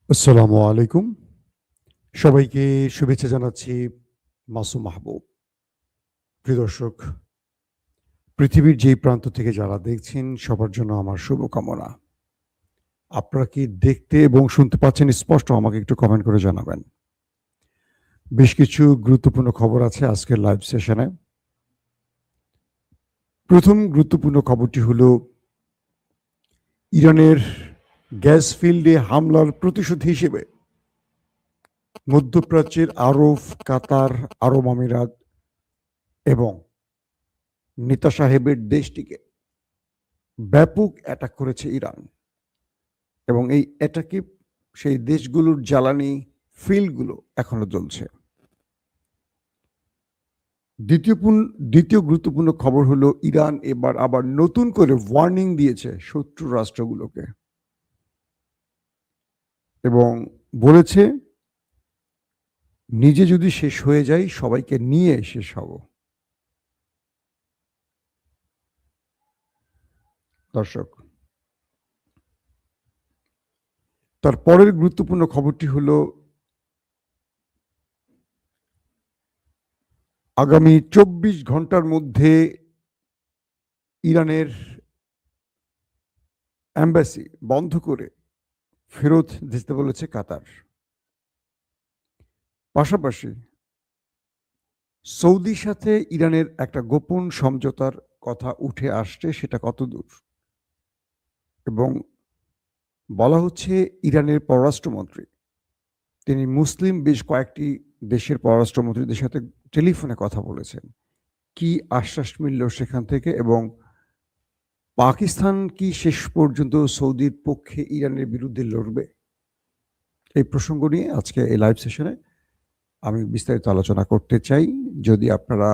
আসসালামু আলাইকুম। সবাইকে শুভেচ্ছা জানাচ্ছি মাসুম মাহবুব। প্রিয় দর্শক, পৃথিবীর যেই প্রান্ত থেকে যারা দেখছেন সবার জন্য আমার শুভকামনা। আপনারা কি দেখতে এবং শুনতে পাচ্ছেন স্পষ্ট? আমাকে একটু কমেন্ট করে জানাবেন। বেশ কিছু গুরুত্বপূর্ণ খবর আছে আজকের লাইভ সেশনে। প্রথম গুরুত্বপূর্ণ খবরটি হলো ইরানের গ্যাস ফিল্ডে হামলার প্রতিশোধ হিসেবে মধ্যপ্রাচ্যের আরব, কাতার, আরব আমিরাত এবং নেতা সাহেবের দেশটিকে ব্যাপক অ্যাটাক করেছে ইরান এবং এই অ্যাটাকে সেই দেশগুলোর জ্বালানি ফিল্ডগুলো এখনো জ্বলছে। দ্বিতীয় গুরুত্বপূর্ণ খবর হলো ইরান এবার আবার নতুন করে ওয়ার্নিং দিয়েছে শত্রু রাষ্ট্রগুলোকে এবং বলেছে নিজে যদি শেষ হয়ে যায় সবাইকে নিয়ে শেষ হব। দর্শক, তার পরের গুরুত্বপূর্ণ খবরটি হলো আগামী ২৪ ঘন্টার মধ্যে ইরানের এম্বাসি বন্ধ করে ফেরত দিতে বলেছে কাতার। পাশাপাশি সৌদির সাথে ইরানের একটা গোপন সমঝোতার কথা উঠে আসছে, সেটা কতদূর? এবং বলা হচ্ছে ইরানের পররাষ্ট্রমন্ত্রী তিনি মুসলিম বেশ কয়েকটি দেশের পররাষ্ট্রমন্ত্রীদের সাথে টেলিফোনে কথা বলেছেন। কি আশ্বাস মিলল সেখান থেকে? এবং পাকিস্তান কি শেষ পর্যন্ত সৌদির পক্ষে ইরানের বিরুদ্ধে লড়বে? এই প্রসঙ্গ নিয়ে আজকে এই লাইভ সেশনে আমি বিস্তারিত আলোচনা করতে চাই। যদি আপনারা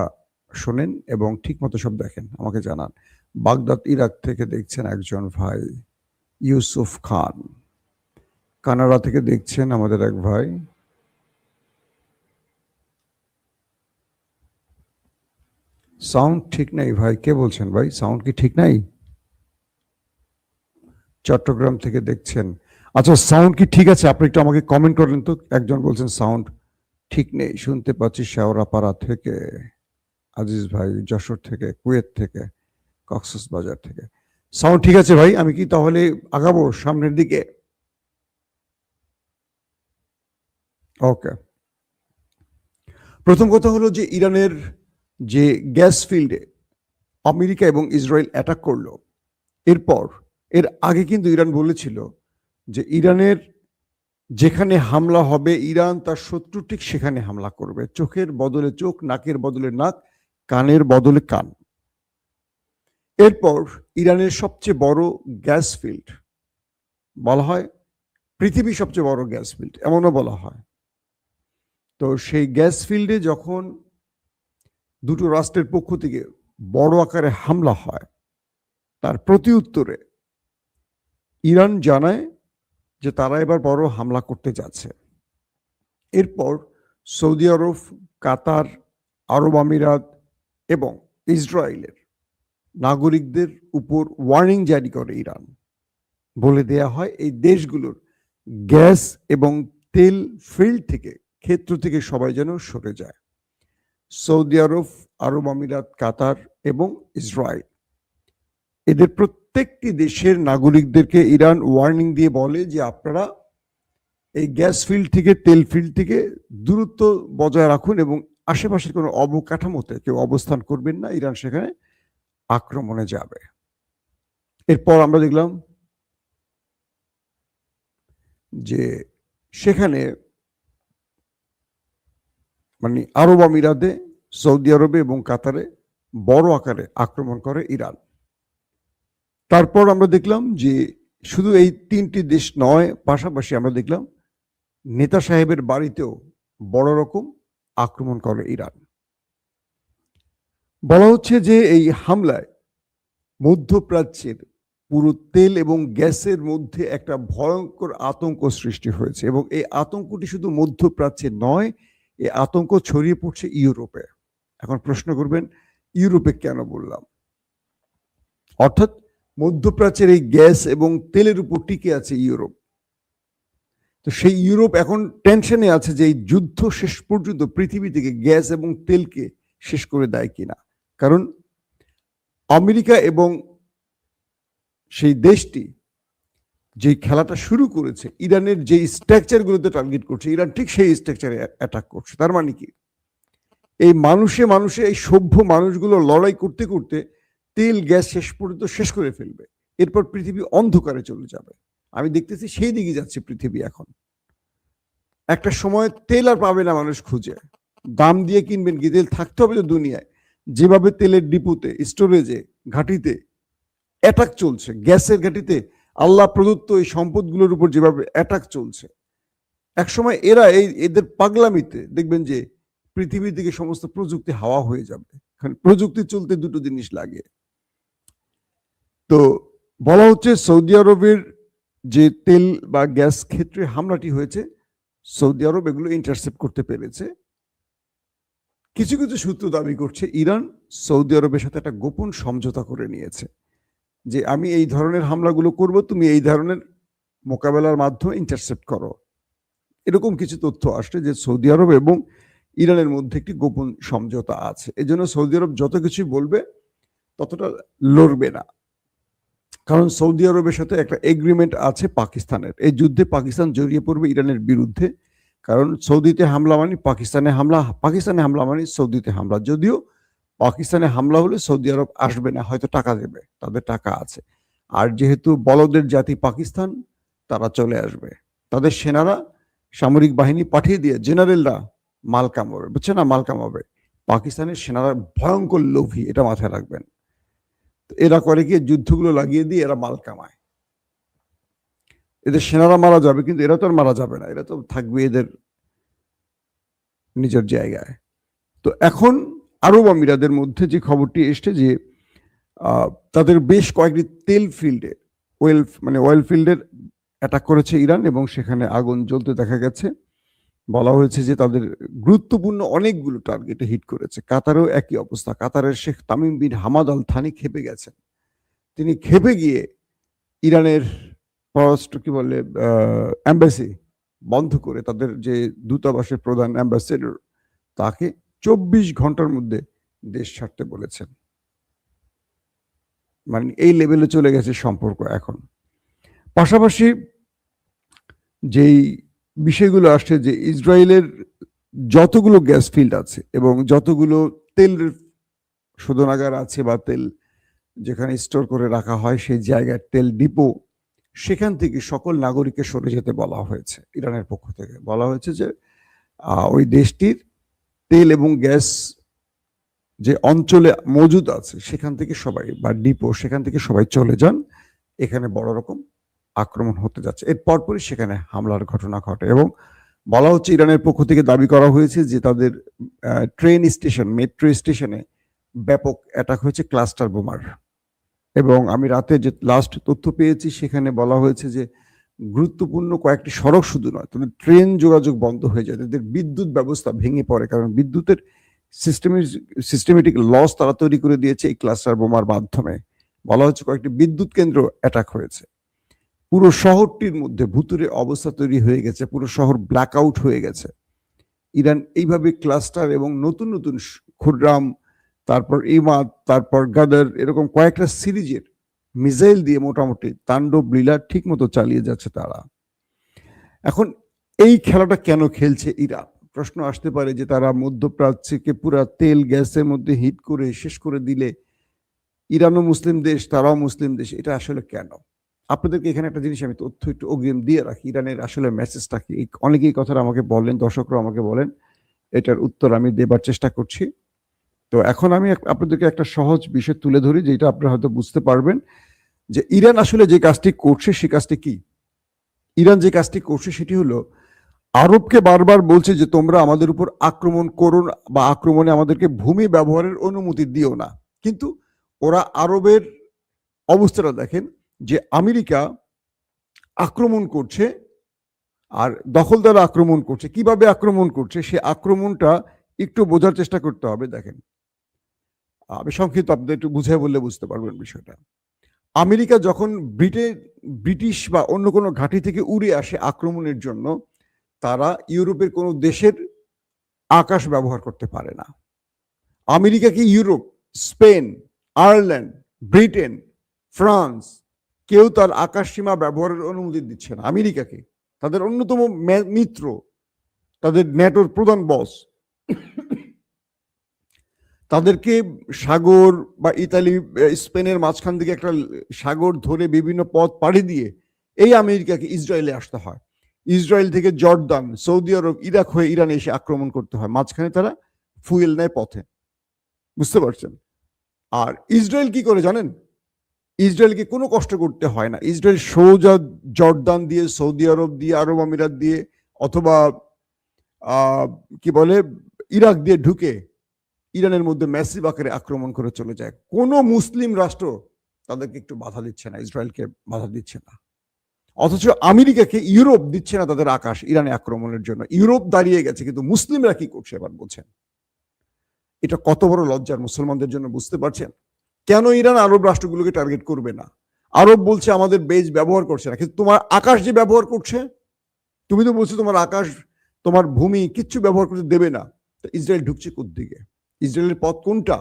শোনেন এবং ঠিকমতো সব দেখেন আমাকে জানান। বাগদাদ ইরাক থেকে দেখছেন একজন ভাই ইউসুফ খান, কানাডা থেকে দেখছেন আমাদের এক ভাই, সাউন্ড ঠিক নেই ভাই, কে বলছেন ভাই? সাউন্ড কি ঠিক নাই? চট্টগ্রাম থেকে দেখছেন, আচ্ছা সাউন্ড কি ঠিক আছে? আপনি একটু আমাকে কমেন্ট করলেন তো। একজন বলছেন সাউন্ড ঠিক নেই, শুনতে পাচ্ছি শেওড়াপাড়া থেকে আজিজ ভাই, যশোর থেকে, কুয়েত থেকে, কক্সবাজার থেকে। সাউন্ড ঠিক আছে ভাই? আমি কি তাহলে আগাবো সামনের দিকে? ওকে। প্রথম কথা হলো যে ইরানের যে গ্যাস ফিল্ডে আমেরিকা এবং ইসরায়েল অ্যাটাক করলো, এর আগে কিন্তু ইরান বলেছিল যে ইরানের যেখানে হামলা হবে ইরান তার শত্রু ঠিক সেখানে হামলা করবে। চোখের বদলে চোখ, নাকের বদলে নাক, কানের বদলে কান। এরপর ইরানের সবচেয়ে বড় গ্যাস ফিল্ড, বলা হয় পৃথিবীর সবচেয়ে বড় গ্যাস ফিল্ড, এমনও বলা হয়। তো সেই গ্যাস ফিল্ডে যখন দুটো রাষ্ট্রের পক্ষ থেকে বড় আকারে হামলা হয়, তার প্রতি উত্তরে ইরান জানায় যে তারা এবার বড় হামলা করতে যাচ্ছে। এরপর সৌদি আরব, কাতার, আরব আমিরাত এবং ইসরায়েলের নাগরিকদের উপর ওয়ার্নিং জারি করে ইরান। বলে দেয়া হয় এই দেশগুলোর গ্যাস এবং তেল ফিল্ড থেকে, ক্ষেত্র থেকে সবাই যেন সরে যায়। সৌদি আরব, আরব আমিরাত, কাতার এবং ইসরায়েল, এদের প্রত্যেকটি দেশের নাগরিকদেরকে ইরান ওয়ার্নিং দিয়ে বলে যে আপনারা এই গ্যাস ফিল্ড থেকে, তেল ফিল্ড থেকে দূরত্ব বজায় রাখুন এবং আশেপাশের কোনো অবকাঠামোতে কেউ অবস্থান করবেন না, ইরান সেখানে আক্রমণে যাবে। এরপর আমরা দেখলাম যে সেখানে মানে আরব আমিরাতে, সৌদি আরবে এবং কাতারে বড় আকারে আক্রমণ করে ইরান। তারপর আমরা দেখলাম যে শুধু এই তিনটি দেশ নয়, পাশাপাশি আমরা দেখলাম নেতা সাহেবের বাড়িতেও বড় রকম আক্রমণ করে ইরান। বলা হচ্ছে যে এই হামলায় মধ্যপ্রাচ্যের পুরো তেল এবং গ্যাসের মধ্যে একটা ভয়ঙ্কর আতঙ্ক সৃষ্টি হয়েছে এবং এই আতঙ্কটি শুধু মধ্যপ্রাচ্যে নয়, এই আতঙ্ক ছড়িয়ে পড়ছে ইউরোপে। এখন প্রশ্ন করবেন ইউরোপে কেন বললাম? অর্থাৎ মধ্যপ্রাচ্যের এই গ্যাস এবং তেলের উপর টিকে আছে ইউরোপ। তো সেই ইউরোপ এখন টেনশনে আছে যে এই যুদ্ধ শেষ পর্যন্ত পৃথিবী থেকে গ্যাস এবং তেলকে শেষ করে দেয় কিনা। কারণ আমেরিকা এবং সেই দেশটি যে খেলাটা শুরু করেছে, ইরানের যে স্ট্রাকচারগুলোতে টার্গেট করছে, ইরান ঠিক সেই স্ট্রাকচারে অ্যাটাক করছে। তার মানে কি, এই মানুষে এই সভ্য মানুষগুলো লড়াই করতে করতে তেল গ্যাস শেষ পর্যন্ত শেষ করে ফেলবে, এরপর পৃথিবী অন্ধকারে চলে যাবে। আমি দেখতেছি সেই দিকে যাচ্ছে পৃথিবী এখন। একটা সময় তেল আর পাবে না মানুষ খুঁজে, দাম দিয়ে কিনবেন কি, তেল থাকতে হবে তো দুনিয়ায়। যেভাবে তেলের ডিপুতে, স্টোরেজে, ঘাটিতে অ্যাটাক চলছে, গ্যাসের ঘাটিতে আল্লাহ প্রদত্ত এই সম্পদগুলোর উপর যেভাবে অ্যাটাক চলছে, একসময় এরা এদের পাগলামিতে দেখবেন যে পৃথিবী থেকে সমস্ত প্রযুক্তি হাওয়া হয়ে যাবে। কারণ প্রযুক্তি চলতে দুটো জিনিস লাগে। তো বলা হচ্ছে সৌদি আরবের যে তেল বা গ্যাস ক্ষেত্রে হামলাটি হয়েছে, সৌদি আরব এগুলো ইন্টারসেপ্ট করতে পেরেছে। কিছু কিছু সূত্র দাবি করছে ইরান সৌদি আরবের সাথে একটা গোপন সমঝোতা করে নিয়েছে যে আমি এই ধরনের হামলাগুলো করব, তুমি এই ধরনের মোকাবেলার মাধ্যমে ইন্টারসেপ্ট করো। এরকম কিছু তথ্য আসছে যে সৌদি আরব এবং ইরানের মধ্যে একটি গোপন সমঝোতা আছে। এজন্য সৌদি আরব যত কিছুই বলবে ততটা লড়বে না। কারণ সৌদি আরবের সাথে একটা এগ্রিমেন্ট আছে পাকিস্তানের। এই যুদ্ধে পাকিস্তান জড়িয়ে পড়বে ইরানের বিরুদ্ধে। কারণ সৌদিতে হামলা মানে পাকিস্তানে হামলা, পাকিস্তানে হামলা মানে সৌদিতে হামলা। যদিও পাকিস্তানে হামলা হলে সৌদি আরব আসবে না, হয়তো টাকা দেবে, তাদের টাকা আছে। আর যেহেতু বলদের জাতি পাকিস্তান, তারা চলে আসবে। তাদের সেনারা, সামরিক বাহিনী পাঠিয়ে দিয়ে জেনারেলরা মাল কামাবে, বুঝছে না, মাল কামাবে। পাকিস্তানের সেনারা ভয়ঙ্কর লোভী, এটা মাথায় রাখবেন। এরা করে কি, যুদ্ধগুলো লাগিয়ে দিয়ে এরা মাল কামায়। এদের সেনারা মারা যাবে, কিন্তু এরা তো আর মারা যাবে না, এরা তো থাকবে এদের নিজের জায়গায়। তো এখন আরব আমিরাদের মধ্যে যে খবরটি এসছে যে তাদের বেশ কয়েকটি তেল ফিল্ডে, অয়েল ফিল্ডের অ্যাটাক করেছে ইরান এবং সেখানে আগুন জ্বলতে দেখা গেছে। বলা হয়েছে যে তাদের গুরুত্বপূর্ণ অনেকগুলো টার্গেটে হিট করেছে। কাতারেও একই অবস্থা। কাতারের Sheikh Tamim bin Hamad Al Thani খেপে গেছেন। তিনি খেপে গিয়ে ইরানের পররাষ্ট্র এম্বাসি বন্ধ করে, তাদের যে দূতাবাসের প্রধান অ্যাম্বাসেডর, তাকে 24 ঘন্টার মধ্যে দেশ ছাড়তে বলেছেন। মানে এই লেভেলে চলে গেছে সম্পর্ক এখন। পাশাপাশি যেই বিষয়গুলো আসছে যে ইসরায়েলের যতগুলো গ্যাস ফিল্ড আছে এবং যতগুলো তেল শোধনাগার আছে বা তেল যেখানে স্টোর করে রাখা হয় সেই জায়গায় তেল ডিপো, সেখান থেকে সকল নাগরিককে সরে যেতে বলা হয়েছে। ইরানের পক্ষ থেকে বলা হয়েছে যে ওই দেশটির তেল এবং গ্যাস যে অঞ্চলে মজুদ আছে সেখান থেকে সবাই, বা ডিপো, সেখান থেকে সবাই চলে যান। এখানে বড় রকম আক্রমণ হতে যাচ্ছে। এর পরপরই সেখানে হামলার ঘটনা ঘটে এবং বলা হচ্ছে ইরানের পক্ষ থেকে দাবি করা হয়েছে যে তাদের ট্রেন স্টেশন, মেট্রো স্টেশনে ব্যাপক অ্যাটাক হয়েছে ক্লাস্টার বোমার। এবং আমি রাতে যে লাস্ট তথ্য পেয়েছি সেখানে বলা হয়েছে যে গুরুত্বপূর্ণ কয়েকটি সড়ক শুধু নয়, তাদের ট্রেন যোগাযোগ বন্ধ হয়ে যায়, তাদের বিদ্যুৎ ব্যবস্থা ভেঙে পড়ে। কারণ বিদ্যুতের সিস্টেমেটিক লস তারা তৈরি করে দিয়েছে এই ক্লাস্টার বোমার মাধ্যমে। বলা হচ্ছে কয়েকটি বিদ্যুৎ কেন্দ্র অ্যাটাক হয়েছে। পুরো শহরটির মধ্যে ভুতুরে অবস্থা তৈরি হয়ে গেছে, পুরো শহর ব্ল্যাক আউট হয়ে গেছে। ইরান এইভাবে ক্লাস্টার এবং নতুন নতুন খুররাম, তারপর ইমাদ, তারপর গাদার, এরকম কয়েকটা সিরিজের মিসাইল দিয়ে মোটামুটি তাণ্ডব লীলা ঠিক মতো চালিয়ে যাচ্ছে তারা। এখন এই খেলাটা কেন খেলছে ইরান? প্রশ্ন আসতে পারে যে তারা মধ্যপ্রাচ্যকে পুরা তেল গ্যাসের মধ্যে হিট করে শেষ করে দিলে ইরানও মুসলিম দেশ, তারাও মুসলিম দেশ, এটা আসলে কেন? আপনাদেরকে এখানে একটা জিনিস আমি তথ্য একটু অগ্রিম দিয়ে রাখি, ইরানের আসলে মেসেজটা কি। অনেকেই কথাটা আমাকে বলেন, দর্শকরা আমাকে বলেন, এটার উত্তর আমি দেবার চেষ্টা করছি। তো এখন আমি আপনাদেরকে একটা সহজ বিষয় তুলে ধরি যেটা আপনারা হয়তো বুঝতে পারবেন যে ইরান আসলে যে কাজটি করছে সে কাজটি কি। ইরান যে কাজটি করছে সেটি হলো আরবকে বারবার বলছে যে তোমরা আমাদের উপর আক্রমণ করো না, বা আক্রমণে আমাদেরকে ভূমি ব্যবহারের অনুমতি দিও না। কিন্তু ওরা আরবের অবস্থাটা দেখেন যে আমেরিকা আক্রমণ করছে আর দখলদার আক্রমণ করছে। কিভাবে আক্রমণ করছে সে আক্রমণটা একটু বোঝার চেষ্টা করতে হবে। দেখেন, আমি সংক্ষিপ্ত আপনাদের একটু বুঝিয়ে বললে বুঝতে পারবেন বিষয়টা। আমেরিকা যখন ব্রিটিশ বা অন্য কোনো ঘাঁটি থেকে উড়ে আসে আক্রমণের জন্য, তারা ইউরোপের কোনো দেশের আকাশ ব্যবহার করতে পারে না। আমেরিকাকে Europe, Spain, Ireland, Britain, France কেউ তার আকাশ সীমা ব্যবহারের অনুমতি দিচ্ছে না আমেরিকাকে, তাদের অন্যতম মিত্র, তাদের ন্যাটোর প্রধান বস। তাদেরকে সাগর বা ইতালি, স্পেনের মাঝখান থেকে একটা সাগর ধরে বিভিন্ন পথ পাড়ি দিয়ে এই আমেরিকাকে ইসরায়েলে আসতে হয়। ইসরায়েল থেকে জর্দান, সৌদি আরব, ইরাক হয়ে ইরানে এসে আক্রমণ করতে হয়। মাঝখানে তারা ফুয়েল নেয় পথে, বুঝতে পারছেন? আর ইসরায়েল কি করে জানেন? ইসরায়েলকে কোনো কষ্ট করতে হয় না। ইসরায়েল সোজা জর্দান দিয়ে, সৌদি আরব দিয়ে, আরব আমিরাত দিয়ে, অথবা কি বলে ইরাক দিয়ে ঢুকে ইরানের মধ্যে ম্যাসিভ আকারে আক্রমণ করে চলে যায়। কোনো মুসলিম রাষ্ট্র তাদেরকে একটু বাধা দিচ্ছে না, ইসরায়েলকে বাধা দিচ্ছে না। অথচ আমেরিকাকে ইউরোপ দিচ্ছে না তাদের আকাশ ইরানে আক্রমণের জন্য। ইউরোপ দাঁড়িয়ে গেছে, কিন্তু মুসলিমরা কি করছে এবার বলছেন? এটা কত বড় লজ্জার মুসলমানদের জন্য, বুঝতে পারছেন? কেন ইরান আরব রাষ্ট্রগুলোকে টার্গেট করবে না? আরব বলছে আমাদের বেজ ব্যবহার করছে না, কিন্তু তোমার আকাশ যে ব্যবহার করছে, তুমি তো বলছো তোমার আকাশ, তোমার ভূমি কিচ্ছু ব্যবহার করতে দেবে না। ইসরায়েল ঢুকছে কোত্থেকে? ইসরায়েলের পথ কোনটা?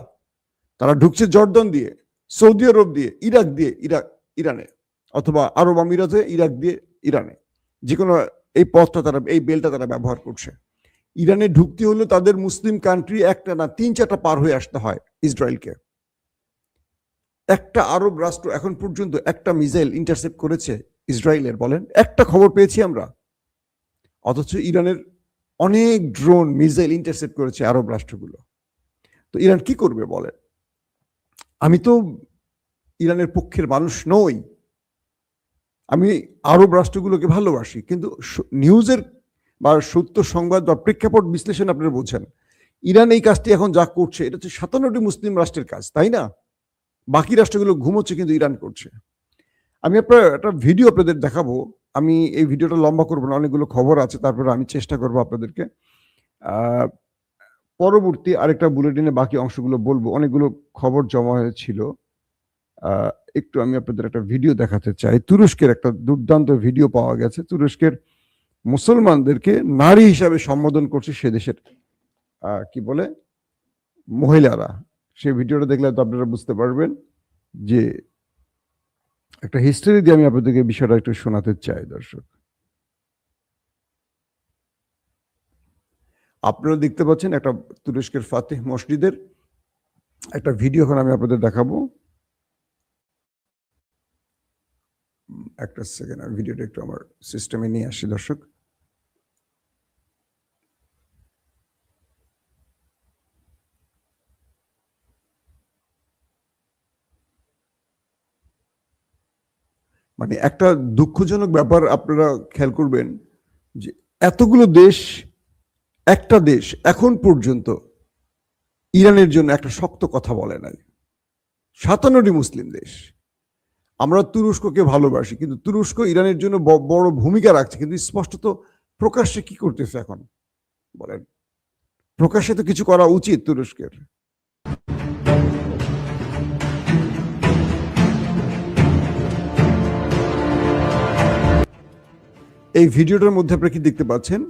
তারা ঢুকছে জর্দান দিয়ে, সৌদি আরব দিয়ে, ইরাক দিয়ে ইরানে, অথবা আরব আমিরাতে, ইরাক দিয়ে ইরানে, যে কোনো এই পথটা তারা, এই বেলটা তারা ব্যবহার করছে। ইরানে ঢুকতে হলে তাদের মুসলিম কান্ট্রি একটা না 3-4টা পার হয়ে আসতে হয় ইসরায়েলকে। একটা আরব রাষ্ট্র এখন পর্যন্ত একটা মিসাইল ইন্টারসেপ্ট করেছে ইসরায়েলের? বলেন, একটা খবর পেয়েছি আমরা? অথচ ইরানের অনেক ড্রোন, মিসাইল ইন্টারসেপ্ট করেছে আরব রাষ্ট্রগুলো। তো ইরান কি করবে বলেন? আমি তো ইরানের পক্ষের মানুষ নই, আমি আরব রাষ্ট্রগুলোকে ভালোবাসি, কিন্তু নিউজের বা সত্য সংবাদ বা প্রেক্ষাপট বিশ্লেষণ আপনারা বোঝেন। ইরান এই কাজটি এখন যা করছে, এটা হচ্ছে 57টি মুসলিম রাষ্ট্রের কাজ, তাই না? বাকি রাষ্ট্রগুলো ঘুমোচ্ছে, কিন্তু ইরান করছে। আমি একটা ভিডিও আপনাদের দেখাবো। আমি এই ভিডিওটা লম্বা করবো না, অনেকগুলো খবর আছে, তারপরে আমি চেষ্টা করবো আপনাদেরকে পরবর্তী আরেকটা বুলেটিনে বাকি অংশগুলো বলবো। অনেকগুলো খবর জমা হয়েছিল, একটু আমি আপনাদের একটা ভিডিও দেখাতে চাই। তুরস্কের একটা দুর্দান্ত ভিডিও পাওয়া গেছে। তুরস্কের মুসলমানদেরকে নারী হিসাবে সম্বোধন করছে সে দেশের কি বলে মহিলারা। সেই ভিডিওটা দেখলে তো আপনারা বুঝতে পারবেন যে একটা হিস্ট্রি দিয়ে আমি আপনাদেরকে বিষয়টা একটু শোনাতে চাই। দর্শক, আপনারা দেখতে পাচ্ছেন একটা তুরস্কের ফাতেহ মসজিদের একটা ভিডিও এখন আমি আপনাদের দেখাবো। একটা সেকেন্ড, ভিডিওটা একটু আমার সিস্টেমে নিয়ে আসি দর্শক। মানে একটা দুঃখজনক ব্যাপার আপনারা খেয়াল করবেন যে এতগুলো দেশ, একটা দেশ এখন পর্যন্ত ইরানের জন্য একটা শক্ত কথা বলে নাই। 57টি মুসলিম দেশ। আমরা তুরস্ককে ভালোবাসি, কিন্তু তুরস্ক ইরানের জন্য বড় ভূমিকা রাখছে, কিন্তু স্পষ্টত প্রকাশ্যে কি করতেছে এখন বলেন? প্রকাশ্যে তো কিছু করা উচিত তুরস্কের। এই ভিডিওটার মধ্যে আপনারা কি দেখতে পাচ্ছেন?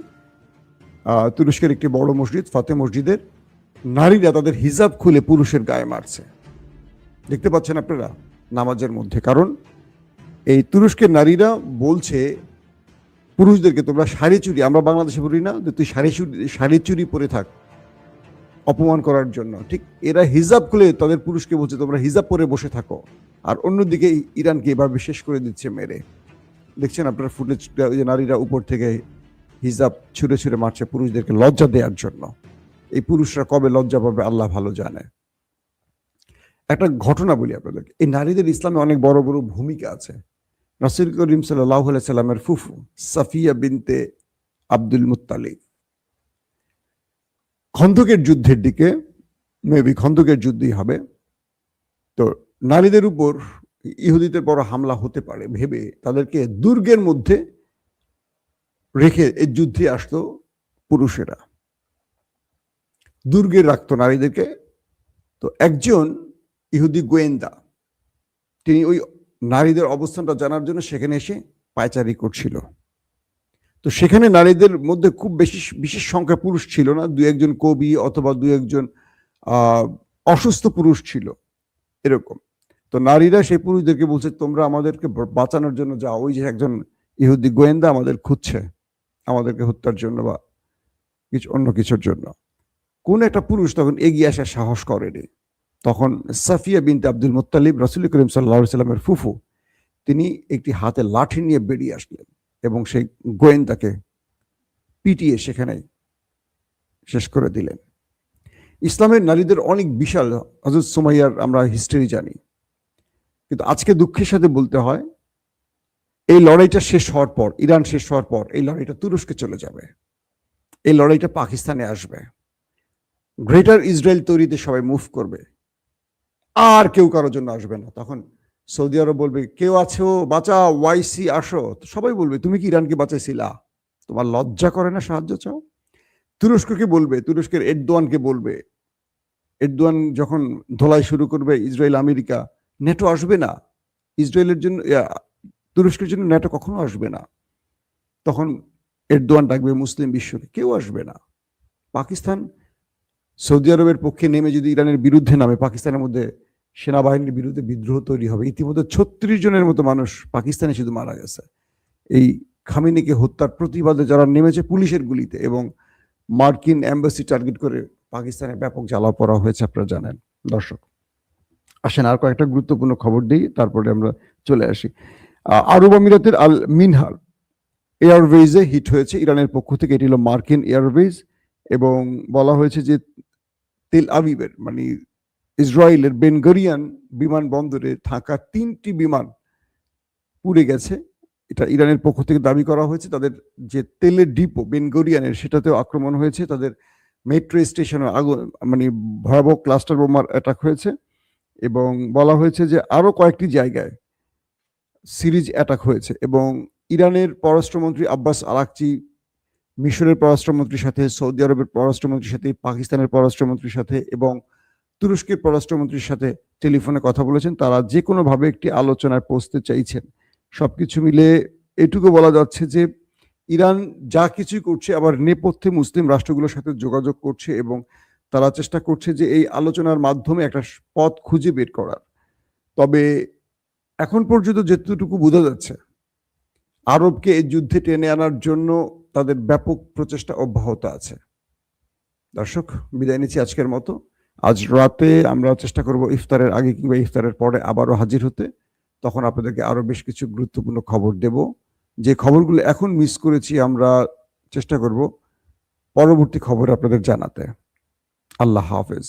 তুরস্কের একটি বড় মসজিদ, ফাতে মসজিদের নারীরা তাদের হিজাব খুলে পুরুষের গায়ে মারছে। দেখতে পাচ্ছেন আপনারা নামাজের মধ্যে। কারণ এই তুরস্কের নারীরা বলছে পুরুষদেরকে, তোমরা শাড়ি চুরি, আমরা বাংলাদেশে বলি না যে তুই শাড়ি চুরি পরে থাক, অপমান করার জন্য। ঠিক এরা হিজাব খুলে তাদের পুরুষকে বলছে তোমরা হিজাব পরে বসে থাকো। আর অন্যদিকে ইরানকে এভাবে শেষ করে দিচ্ছে মেরে। দেখছেন আপনারা ফুটেজ, নারীরা উপর থেকে হিজাব ছুঁড়ে ছুঁড়ে মারছে পুরুষদেরকে লজ্জা দেওয়ার জন্য। এই পুরুষরা কবে লজ্জা পাবে আল্লাহ ভালো জানে। একটা ঘটনা বলি আপনাদেরকে। এই নারীদের ইসলামে অনেক বড় বড় ভূমিকা আছে। রাসূল করিম সাল্লাল্লাহু আলাইহি সাল্লামের ফুফু সাফিয়া বিনতে আব্দুল মুত্তালিব খন্দকের যুদ্ধের দিকে, মেবি খন্দকের যুদ্ধই হবে, তো নারীদের উপর ইহুদিদের বড় হামলা হতে পারে ভেবে তাদেরকে দুর্গের মধ্যে রেখে এই যুদ্ধে আসতো পুরুষেরা, দুর্গে রাখতো নারীদেরকে। তো একজন ইহুদি গোয়েন্দা, তিনি ওই নারীদের অবস্থানটা জানার জন্য সেখানে এসে পায়চারি করছিল। তো সেখানে নারীদের মধ্যে খুব বিশেষ সংখ্যা পুরুষ ছিল না, দু একজন কবি অথবা দু একজন অসুস্থ পুরুষ ছিল এরকম। তো নারীরা সেই পুরুষদেরকে বলছে, তোমরা আমাদেরকে বাঁচানোর জন্য যাও, ওই যে একজন ইহুদি গোয়েন্দা আমাদের খুঁজছে আমাদেরকে হত্যার জন্য বা কিছু অন্য কিছুর জন্য। কোন একটা পুরুষ তখন এগিয়ে আসার সাহস করেনি। তখন সাফিয়া বিনতে আব্দুল মুত্তালিব, রাসূল করিম সাল্লাল্লাহু আলাইহি সাল্লামের ফুফু, তিনি একটি হাতে লাঠি নিয়ে বেরিয়ে আসলেন এবং সেই গোয়েন্দাকে পিটিয়ে সেখানেই শেষ করে দিলেন। ইসলামের নারীদের অনেক বিশাল, হযরত সুমাইয়ার আমরা হিস্টরি জানি, কিন্তু আজকে দুঃখের সাথে বলতে হয় এই লড়াইটা শেষ হওয়ার পর, ইরান শেষ হওয়ার পর এই লড়াইটা তুরস্কে চলে যাবে, এই লড়াইটা পাকিস্তানে আসবে, গ্রেটার ইসরায়েল তৈরিতে সবাই মুভ করবে, আর কেউ কারোর জন্য আসবে না। তখন সৌদি আরব বলবে, কেউ আছো বাঁচাও, ওয়াইসি আসো, তো সবাই বলবে তুমি কি ইরানকে বাঁচাইছিলা, তোমার লজ্জা করে না সাহায্য চাও? তুরস্ককে বলবে, তুরস্কের এরদোয়ানকে বলবে, এরদোয়ান যখন ধোলাই শুরু করবে ইসরায়েল আমেরিকা, নেটো আসবে না ইসরায়েলের জন্য, তুরস্কের জন্য নেটো কখনো আসবে না। তখন এরদোয়ান ডাকবে মুসলিম বিশ্বকে, কেউ আসবে না। পাকিস্তান সৌদি আরবের পক্ষে নেমে যদি ইরানের বিরুদ্ধে নামে, পাকিস্তানের মধ্যে সেনাবাহিনীর বিরুদ্ধে বিদ্রোহ তৈরি হবে। ইতিমধ্যে 36 জনের মতো মানুষ পাকিস্তানে শুধু মারা গেছে এই খামেনিকে হত্যার প্রতিবাদে যারা নেমেছে পুলিশের গুলিতে, এবং মার্কিন এম্বাসি টার্গেট করে পাকিস্তানে ব্যাপক জ্বালাও পড়া হয়েছে, আপনারা জানেন। দর্শক আসেন আর কয়েকটা গুরুত্বপূর্ণ খবর দিই, তারপরে আমরা চলে আসি। আরব আমিরাতের আল মিনহাল এয়ারওয়েজে হিট হয়েছে ইরানের পক্ষ থেকে। এটি হলো মার্কিন এয়ারওয়েজ, এবং বলা হয়েছে যে তেল আবিবের মানে ইসরায়েলের বেন গরিয়ান বিমানবন্দরে থাকা 3টি বিমান পুড়ে গেছে। এটা ইরানের পক্ষ থেকে দাবি করা হয়েছে। তাদের যে তেলের ডিপো বেন গরিয়ানের, সেটাতেও আক্রমণ হয়েছে। তাদের মেট্রো স্টেশনে আগুন, মানে ভয়াবহ ক্লাস্টার বোমার অ্যাটাক হয়েছে, এবং বলা হয়েছে যে আরো কয়েকটি জায়গায় সিরিজ অ্যাটাক হয়েছে। এবং ইরানের পররাষ্ট্রমন্ত্রী আব্বাস আরাকচি মিশরের পররাষ্ট্রমন্ত্রীর সাথে, সৌদি আরবের পররাষ্ট্রমন্ত্রীর সাথে, পাকিস্তানের পররাষ্ট্রমন্ত্রীর সাথে এবং তুরস্কের পররাষ্ট্রমন্ত্রীর সাথে টেলিফোনে কথা বলেছেন। তারা যে কোনোভাবে একটি আলোচনায় পৌঁছতে চাইছেন। সবকিছু মিলে এটুকু বলা যাচ্ছে যে ইরান যা কিছুই করছে, আবার নেপথ্যে মুসলিম রাষ্ট্রগুলোর সাথে যোগাযোগ করছে, এবং তারা চেষ্টা করছে যে এই আলোচনার মাধ্যমে একটা পথ খুঁজে বের করার। তবে এখন পর্যন্ত যেটুকু বোঝা যাচ্ছে, আরবকে এই যুদ্ধে টেনে আনার জন্য তাদের ব্যাপক প্রচেষ্টা অব্যাহত আছে। দর্শক বিদায় নিচ্ছি আজকের মতো। আজ রাতে আমরা চেষ্টা করব ইফতারের আগে কিংবা ইফতারের পরে আবারও হাজির হতে। তখন আপনাদেরকে আরো বেশ কিছু গুরুত্বপূর্ণ খবর দেব। যে খবরগুলো এখন মিস করেছি আমরা চেষ্টা করব পরবর্তী খবর আপনাদের জানাতে। আল্লাহ হাফেজ।